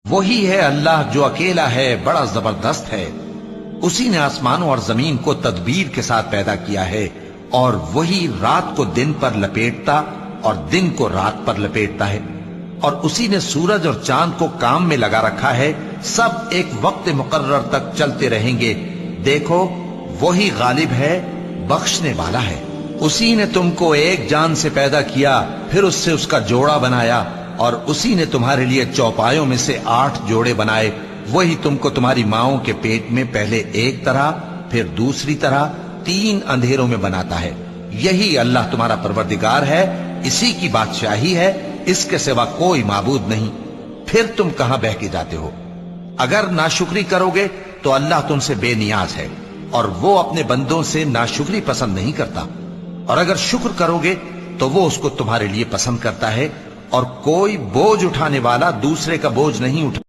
وہی ہے اللہ جو اکیلا ہے، بڑا زبردست ہے۔ اسی نے آسمانوں اور زمین کو تدبیر کے ساتھ پیدا کیا ہے، اور وہی رات کو دن پر لپیٹتا اور دن کو رات پر لپیٹتا ہے، اور اسی نے سورج اور چاند کو کام میں لگا رکھا ہے، سب ایک وقت مقرر تک چلتے رہیں گے۔ دیکھو وہی غالب ہے، بخشنے والا ہے۔ اسی نے تم کو ایک جان سے پیدا کیا، پھر اس سے اس کا جوڑا بنایا، اور اسی نے تمہارے لیے چوپایوں میں سے 8 جوڑے بنائے۔ وہی تم کو تمہاری ماؤں کے پیٹ میں پہلے ایک طرح، پھر دوسری طرح 3 اندھیروں میں بناتا ہے۔ یہی اللہ تمہارا پروردگار ہے، اسی کی بادشاہی ہے، اس کے سوا کوئی معبود نہیں۔ پھر تم کہاں بہہ کے جاتے ہو؟ اگر ناشکری کرو گے تو اللہ تم سے بے نیاز ہے، اور وہ اپنے بندوں سے ناشکری پسند نہیں کرتا، اور اگر شکر کرو گے تو وہ اس کو تمہارے لیے پسند کرتا ہے، اور کوئی بوجھ اٹھانے والا دوسرے کا بوجھ نہیں اٹھا